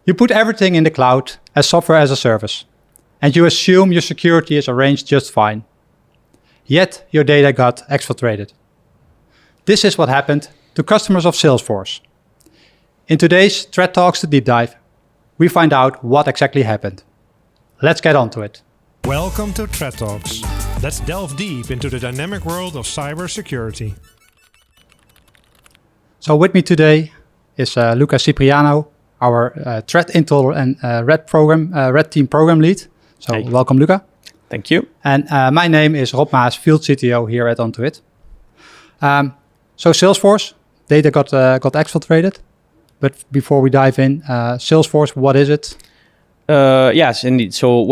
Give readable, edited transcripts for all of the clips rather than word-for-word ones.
You put everything in the cloud as software as a service, and you assume your security is arranged just fine. Yet your data got exfiltrated. This is what happened to customers of Salesforce. In today's Threat Talks, the deep dive, we find out what exactly happened. Let's get on to it. Welcome to Threat Talks. Let's delve deep into the dynamic world of cybersecurity. So with me today is Luca Cipriano, our threat intel and red team program lead. So Hey. Welcome, Luca. Thank you. And my name is Rob Maas, field CTO here at OnToIt. So Salesforce, data got exfiltrated. But before we dive in, Salesforce, what is it? Yes, indeed. So,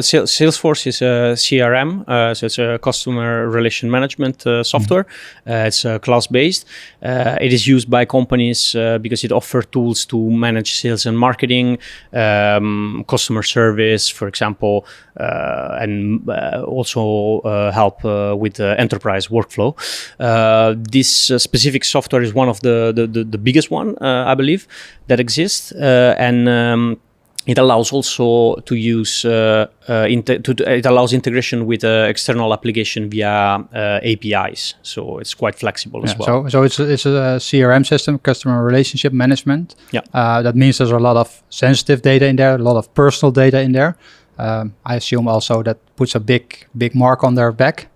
Salesforce is a CRM, so it's a customer relation management software. It's cloud-based. It is used by companies because it offers tools to manage sales and marketing, customer service, for example, and also help with enterprise workflow. This specific software is one of the biggest one, I believe, that exists, and it allows also to use it allows integration with external application via APIs, so it's quite flexible as well. So it's a CRM system, customer relationship management. Yeah. That means there's a lot of sensitive data in there, a lot of personal data in there. I assume also that puts a big mark on their back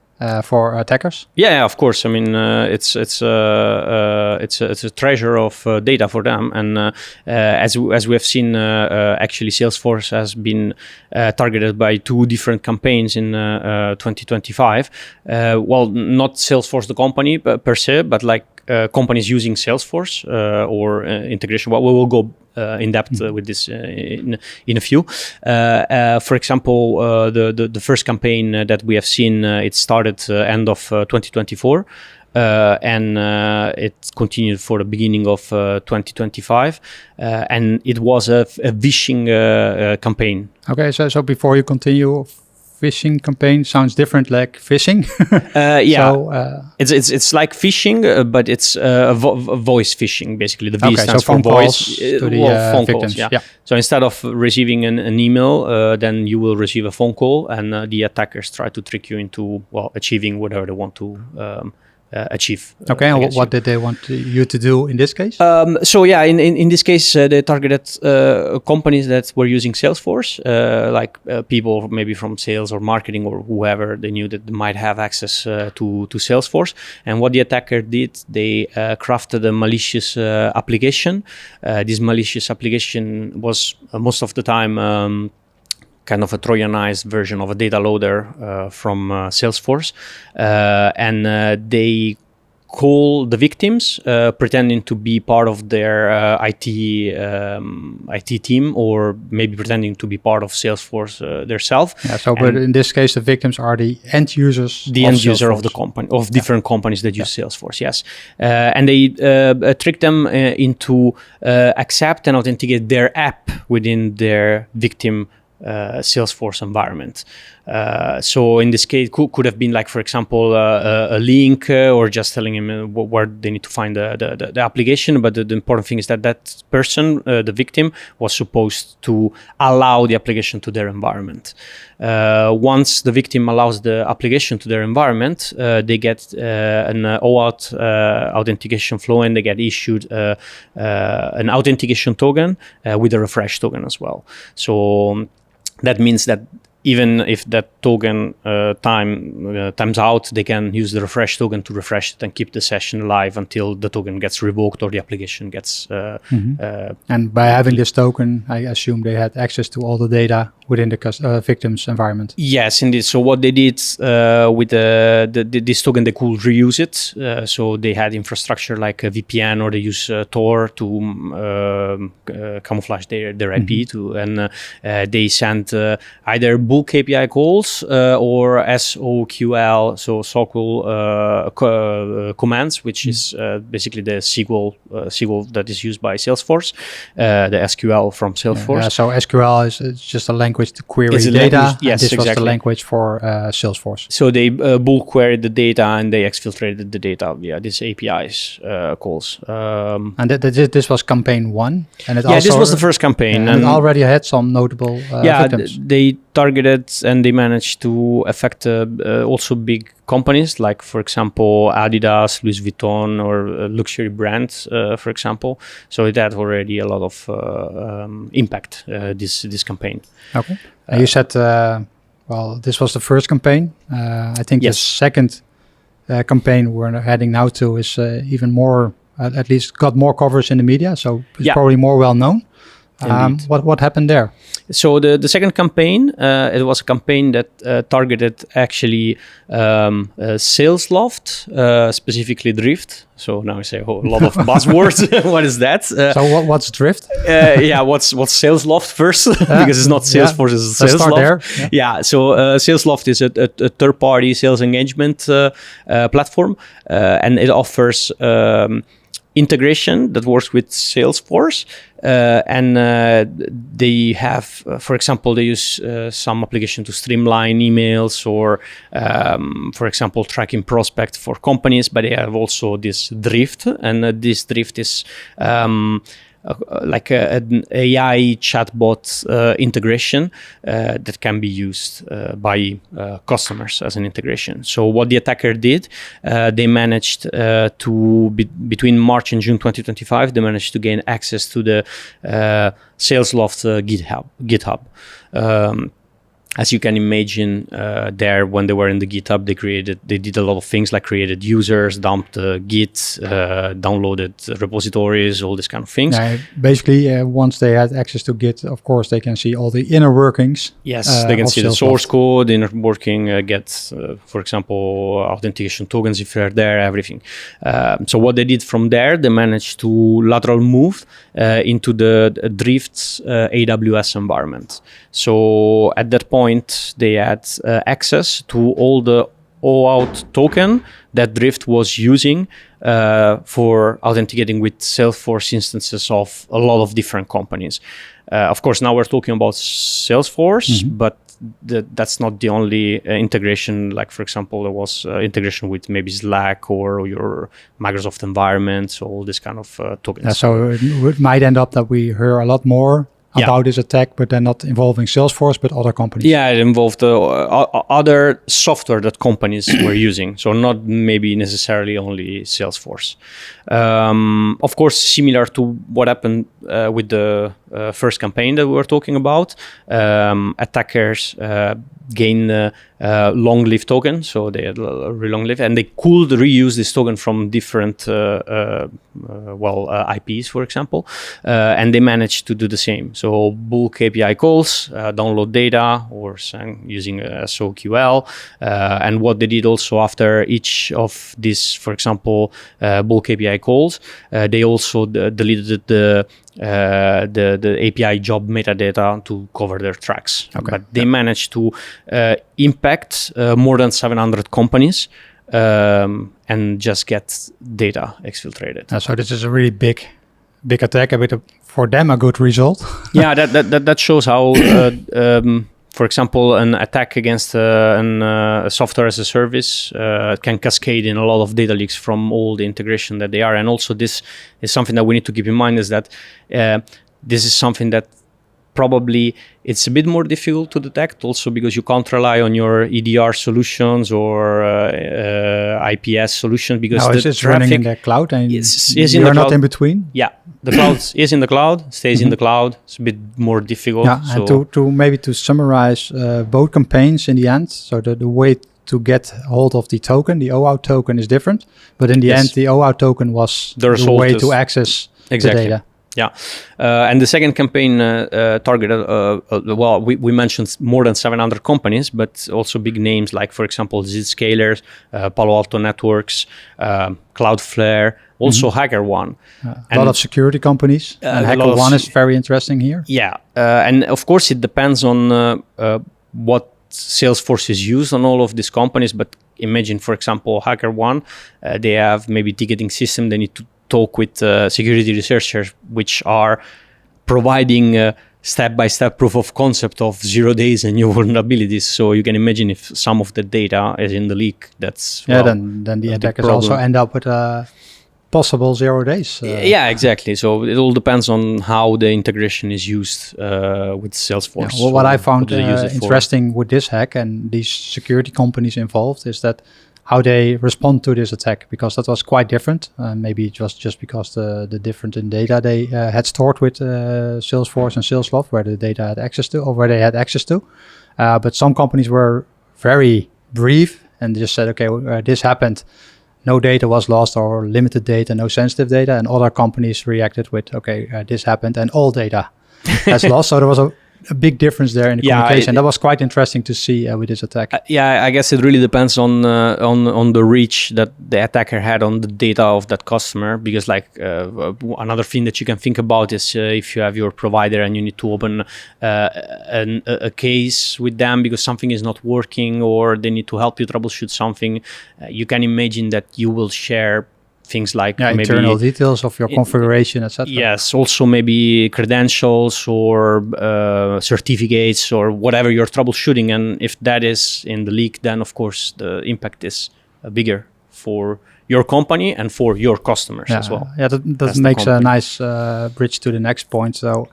for attackers. Yeah, of course. I mean, it's a treasure of data for them, and as we have seen, actually, Salesforce has been targeted by two different campaigns in 2025. Well, not Salesforce the company per se, but like companies using Salesforce or integration. Well, we will go in depth with this in a few. For example, the first campaign that we have seen, it started end of 2024. And it continued for the beginning of 2025, and it was a Vishing campaign. Okay, so before you continue, phishing campaign sounds different, like phishing. Yeah, so, it's like phishing, but it's voice phishing. Basically, the V stands for voice. To the phone victims. calls. Yeah. So instead of receiving an email, then you will receive a phone call, and the attackers try to trick you into achieving whatever they want to achieve. Okay, and what did they want you to do in this case? So yeah, in this case, they targeted companies that were using Salesforce, like people maybe from sales or marketing or whoever they knew that might have access to Salesforce. And what the attacker did, they crafted a malicious application. This malicious application was most of the time kind of a trojanized version of a data loader from Salesforce, and they call the victims pretending to be part of their IT team, or maybe pretending to be part of Salesforce themselves. Yeah. So, but in this case, the victims are the end users. The end user of the company, of different companies that use Salesforce. Yes, and they trick them into accept and authenticate their app within their victim Salesforce environment. So in this case, could have been like, for example, a link or just telling him where they need to find the application. But the important thing is that person, the victim, was supposed to allow the application to their environment. Once the victim allows the application to their environment, they get an OAuth authentication flow, and they get issued an authentication token with a refresh token as well. So that means that even if that token times out, they can use the refresh token to refresh it and keep the session live until the token gets revoked or the application gets... and by having this token, I assume they had access to all the data within the victim's environment. Yes, indeed. So what they did with this token, they could reuse it. So they had infrastructure like a VPN, or they use Tor to camouflage their IP to, and they sent either bulk API calls or SOQL, so SOQL commands, which is basically the SQL that is used by Salesforce, the SQL from Salesforce. So SQL is just a language language to query It's a data. language- yes, and this was the exactly. language for Salesforce. So they bulk queried the data and they exfiltrated the data via these APIs calls. And this was campaign 1. And it This was the first campaign. And it already had some notable victims. They targeted and they managed to affect also big companies like, for example, Adidas, Louis Vuitton, or luxury brands, for example. So it had already a lot of impact, this campaign. Okay. And you said, this was the first campaign. I think the second campaign we're heading now to is even more, at least got more coverage in the media. So it's probably more well known. What happened there? So the second campaign, it was a campaign that targeted actually Salesloft, specifically Drift. So now I say a lot of buzzwords. What is that? So what's Drift? What's Salesloft first? Because it's not Salesforce, it's Salesloft. Let's start there. So Salesloft is a third-party sales engagement platform, and it offers integration that works with Salesforce, and they have, for example, they use some application to streamline emails or, for example, tracking prospects for companies, but they have also this Drift, and this Drift is like an AI chatbot integration that can be used by customers as an integration. So what the attacker did, they managed between March and June 2025, they managed to gain access to the Salesloft GitHub. As you can imagine, there when they were in the GitHub, they did a lot of things like created users, dumped Git, downloaded repositories, all these kind of things. Basically, once they had access to Git, of course, they can see all the inner workings. Yes, they can see the source code, inner working, get, for example, authentication tokens if they're there, everything. So what they did from there, they managed to lateral move into the Drift's AWS environment. So at that point, they had access to all the OAuth token that Drift was using for authenticating with Salesforce instances of a lot of different companies. Of course, now we're talking about Salesforce, but that's not the only integration. Like, for example, there was integration with maybe Slack or your Microsoft environment, so all this kind of tokens. So it might end up that we hear a lot more about this attack, but then not involving Salesforce, but other companies. Yeah, it involved other software that companies were using. So not maybe necessarily only Salesforce. Of course, similar to what happened with the first campaign that we were talking about, attackers gain long-lived token, so they had a really long-lived, and they could reuse this token from different IPs, for example, and they managed to do the same. So bulk API calls, download data, or using SOQL, and what they did also after each of these, for example, bulk API calls, they also deleted the API job metadata to cover their tracks. Okay. But they managed to impact more than 700 companies and just get data exfiltrated. So this is a really big attack, for them a good result. Yeah, that shows how for example, an attack against a software as a service can cascade in a lot of data leaks from all the integration that they are. And also this is something that we need to keep in mind, is that this is something that probably it's a bit more difficult to detect, also because you can't rely on your EDR solutions or IPS solutions, because it's running in the cloud and is you're not in between. Yeah, the cloud is in the cloud, stays in the cloud. It's a bit more difficult. Yeah, so. And to summarize both campaigns in the end, so the way to get hold of the token, the OAuth token, is different, but in the end, the OAuth token was the way to access the data. Yeah, and the second campaign targeted, we mentioned more than 700 companies, but also big names like, for example, Zscaler, Palo Alto Networks, Cloudflare, also HackerOne. A lot of security companies, and HackerOne is very interesting here. Yeah, and of course it depends on what Salesforce is used on all of these companies, but imagine, for example, HackerOne, they have maybe ticketing system, they need to talk with security researchers, which are providing step-by-step proof of concept of 0 days and new vulnerabilities. So you can imagine if some of the data is in the leak, that's then the attackers also end up with possible 0 days. Yeah, exactly. So it all depends on how the integration is used with Salesforce. Well, what I found interesting with this hack and these security companies involved is that how they respond to this attack, because that was quite different. Maybe it was just because the difference in data they had stored with Salesforce and Salesloft, where the data had access to, or where they had access to. But some companies were very brief and just said, okay, this happened. No data was lost, or limited data, no sensitive data. And other companies reacted with, okay, this happened and all data has lost. So there was a big difference there in the communication. That was quite interesting to see with this attack. I guess it really depends on the reach that the attacker had on the data of that customer. Because another thing that you can think about is if you have your provider and you need to open a case with them because something is not working or they need to help you troubleshoot something, you can imagine that you will share things like maybe internal details of your configuration, etc. Yes, also maybe credentials or certificates or whatever you're troubleshooting. And if that is in the leak, then of course the impact is bigger for your company and for your customers as well. Yeah, that makes a nice bridge to the next point. So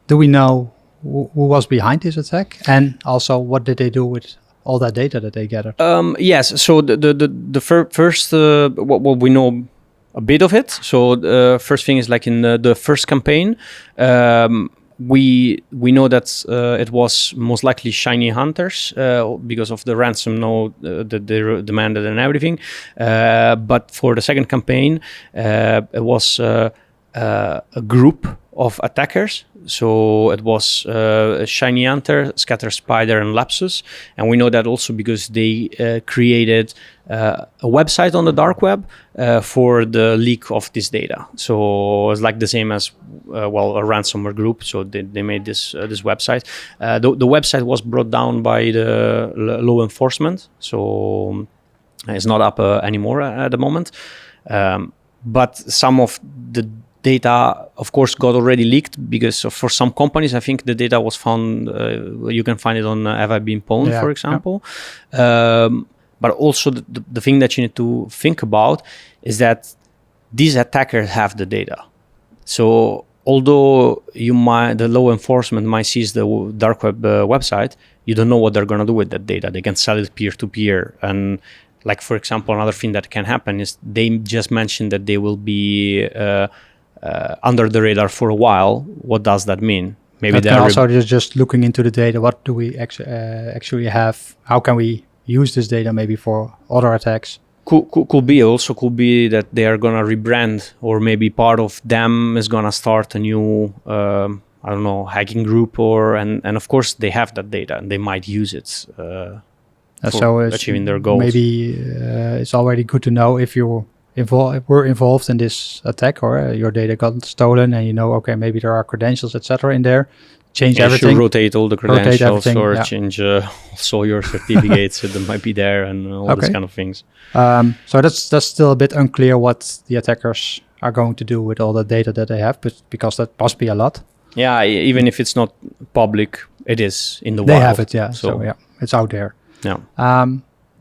do we know who was behind this attack? And also, what did they do with all that data that they gathered? Yes. So the first, what we know a bit of it. So the first thing is like in the first campaign, we know that it was most likely ShinyHunters because of the ransom note that they demanded and everything. But for the second campaign, it was a group of attackers. So it was ShinyHunter, Scatter Spider, and Lapsus. And we know that also because they created a website on the dark web for the leak of this data. So it's like the same as, a ransomware group. So they made this website. The website was brought down by the law enforcement. So it's not up anymore at the moment. But some of the data, of course, got already leaked because for some companies, I think the data was found, you can find it on Have I Been Pwned, for example. But also the thing that you need to think about is that these attackers have the data. So although the law enforcement might seize the dark web website, you don't know what they're going to do with that data. They can sell it peer-to-peer. And like, for example, another thing that can happen is they just mentioned that they will be under the radar for a while. What does that mean? Maybe they're also just looking into the data. What do we actually have? How can we use this data maybe for other attacks? Could be that they are gonna rebrand, or maybe part of them is gonna start a new hacking group, and of course they have that data and they might use it for achieving their goals. Maybe it's already good to know if you were involved in this attack, or your data got stolen, and you know, okay, maybe there are credentials, etc. in there. Change everything. You should rotate all the credentials, or change also your certificates that might be there, and all these kind of things. So that's still a bit unclear what the attackers are going to do with all the data that they have, but because that must be a lot. Yeah, even if it's not public, it is in the wild. They have it, yeah. So yeah, it's out there. Yeah.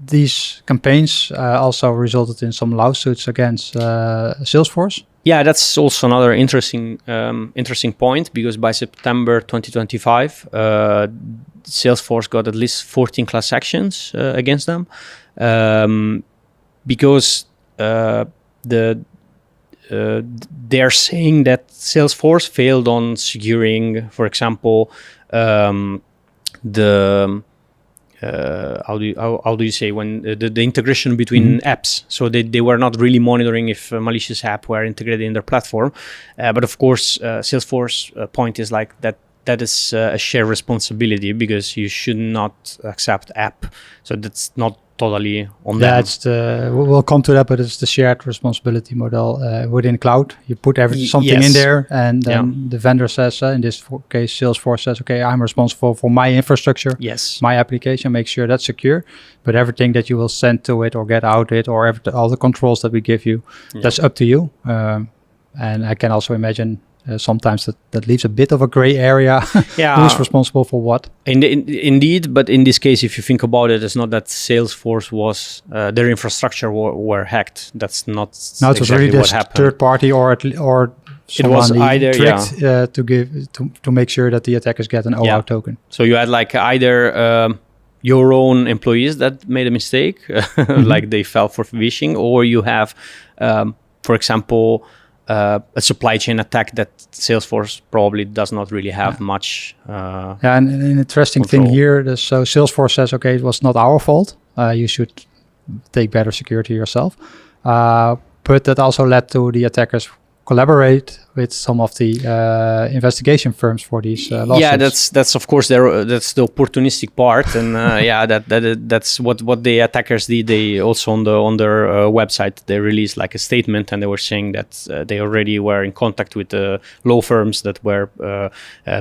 These campaigns also resulted in some lawsuits against Salesforce. Yeah, that's also another interesting point, because by September 2025, Salesforce got at least 14 class actions against them, because they're saying that Salesforce failed on securing, for example, how do you say, when the integration between apps. So they were not really monitoring if malicious apps were integrated in their platform. But of course, Salesforce point is like that is a shared responsibility, because you should not accept app. So that's not totally on them. Yeah, we'll come to that, but it's the shared responsibility model within cloud. You put something in there, and then the vendor says, in this case, Salesforce says, okay, I'm responsible for my infrastructure, my application, make sure that's secure. But everything that you will send to it or get out it, or all the controls that we give you, that's up to you. And I can also imagine sometimes that leaves a bit of a gray area. Yeah. Who's responsible for what? Indeed, but in this case, if you think about it, it's not that Salesforce was their infrastructure were hacked. That's not No, it was exactly really what this happened. third party or someone either, tricked to make sure that the attackers get an OAuth token. So you had like either your own employees that made a mistake, like they fell for phishing, or you have, for example, a supply chain attack that Salesforce probably does not really have much. And an interesting control. thing here, so Salesforce says, okay, it was not our fault. You should take better security yourself. But that also led to the attackers collaborate with some of the investigation firms for these lawsuits. Yeah, that's of course that's the opportunistic part, and that's what the attackers did. They also on their website they released like a statement, and they were saying that they already were in contact with the law firms that were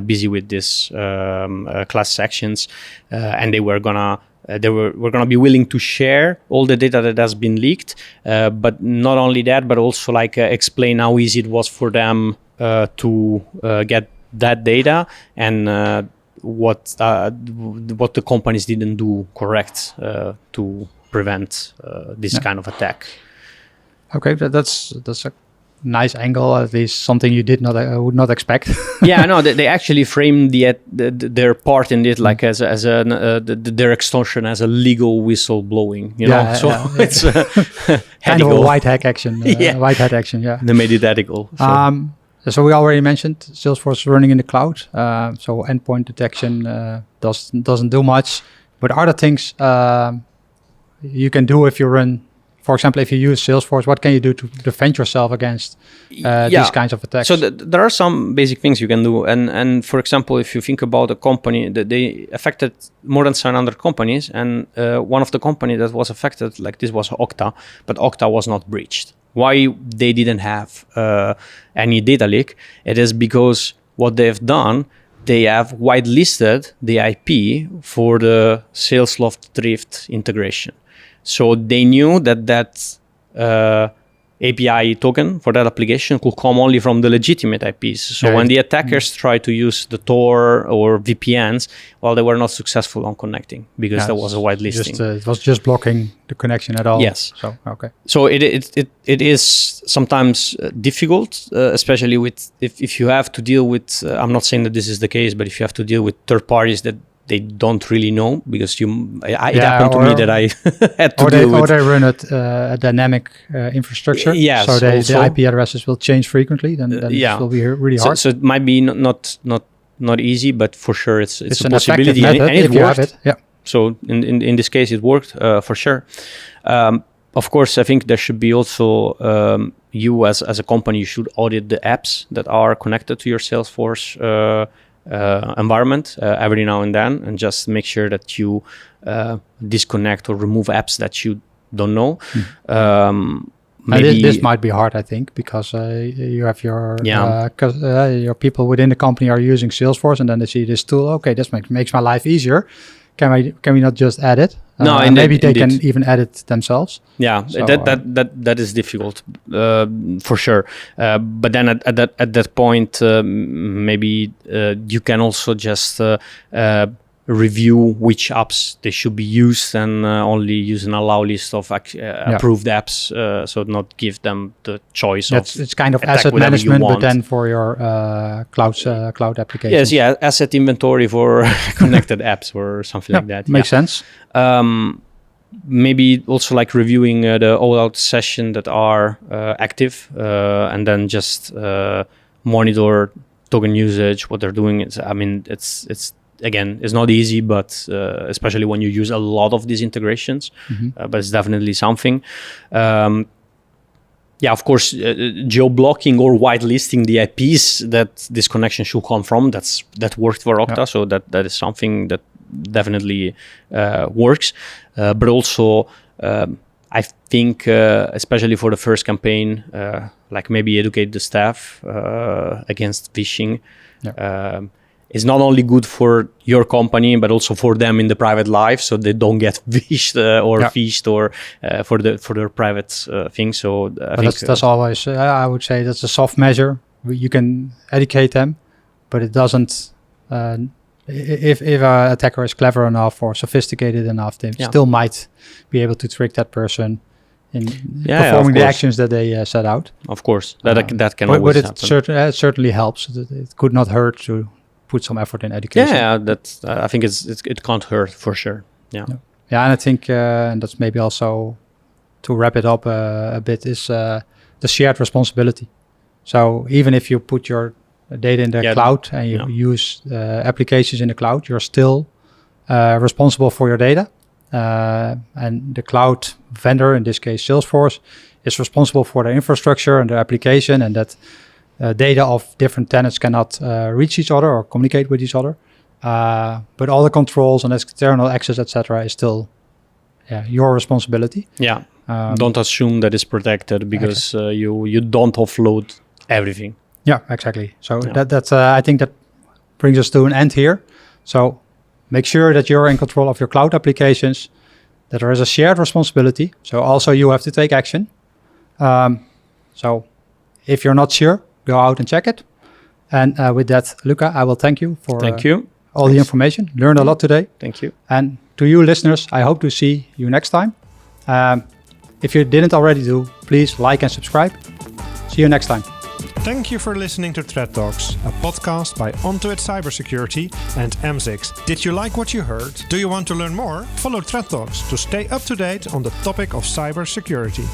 busy with this class actions, and they were gonna. We're going to be willing to share all the data that has been leaked, but not only that, but also like explain how easy it was for them to get that data and what the companies didn't do correct to prevent this kind of attack. Okay, that's a nice angle, at least something you would not expect. Yeah, no, they actually framed their part in it like as their extortion as a legal whistleblowing, you know. So it's kind of a white hat action. White hat action, yeah. They made it ethical. So we already mentioned Salesforce is running in the cloud, so endpoint detection doesn't do much, but other things you can do if you run. For example, if you use Salesforce, what can you do to defend yourself against these kinds of attacks? So there are some basic things you can do. And for example, if you think about a company, that they affected more than 700 companies. And one of the companies that was affected like this was Okta, but Okta was not breached. Why they didn't have any data leak? It is because what they've done, they have whitelisted the IP for the Salesloft Drift integration. So they knew that API token for that application could come only from the legitimate IPs. So when the attackers try to use the Tor or VPNs, well, they were not successful on connecting because there was a whitelisting. It was just blocking the connection at all. Yes. So okay. So it is sometimes difficult, especially with if you have to deal with. I'm not saying that this is the case, but if you have to deal with third parties that they don't really know, because it happened to me that I had to deal with. Or they run a dynamic infrastructure. Yes, so the IP addresses will change frequently. Then it will be really hard. So it might be not easy, but for sure it's a an possibility, method and it if you worked. have it. Yeah. So in this case, it worked for sure. Of course, I think there should be also you as a company, you should audit the apps that are connected to your Salesforce environment every now and then, and just make sure that you disconnect or remove apps that you don't know. Maybe this might be hard, I think, because you have your people within the company are using Salesforce, and then they see this tool. Okay, this makes my life easier. Can we not just add it? No, maybe they can even add it themselves. Yeah, so, that is difficult for sure. But then at that point, maybe you can also just review which apps they should be used, and only use an allow list of approved apps, so not give them the choice of. It's kind of asset management, but then for your cloud applications. Yes, asset inventory for connected apps or something like that. Makes sense. Maybe also like reviewing the OAuth session that are active, and then just monitor token usage, what they're doing. It's again, it's not easy, but especially when you use a lot of these integrations, but it's definitely something. Of course, geo-blocking or whitelisting the IPs that this connection should come from, that worked for Okta, so that is something that definitely works. But also, I think, especially for the first campaign, like maybe educate the staff against phishing. It's not only good for your company, but also for them in the private life, so they don't get phished phished or for their private thing. So I think that's always, I would say, that's a soft measure. you can educate them, but it doesn't. If an attacker is clever enough or sophisticated enough, they still might be able to trick that person in performing the actions that they set out. Of course, that can always happen. But it certainly helps. It could not hurt to put some effort in education. Yeah, that's. I think it can't hurt for sure. Yeah, and I think and that's maybe also to wrap it up a bit is the shared responsibility. So even if you put your data in the cloud and you use applications in the cloud, you're still responsible for your data. And the cloud vendor, in this case Salesforce, is responsible for the infrastructure and the application, and that data of different tenants cannot reach each other or communicate with each other. But all the controls and external access, etc., is still your responsibility. Yeah. Don't assume that it's protected because you don't offload everything. Yeah, exactly. So that's I think that brings us to an end here. So make sure that you're in control of your cloud applications, that there is a shared responsibility. So also you have to take action. So if you're not sure, go out and check it. And with that, Luca, I will thank you for all the information. Learned a lot today. Thank you. And to you listeners, I hope to see you next time. If you didn't already do, please like and subscribe. See you next time. Thank you for listening to Threat Talks, a podcast by Onto It Cybersecurity and AMS-IX. Did you like what you heard? Do you want to learn more? Follow Threat Talks to stay up to date on the topic of cybersecurity.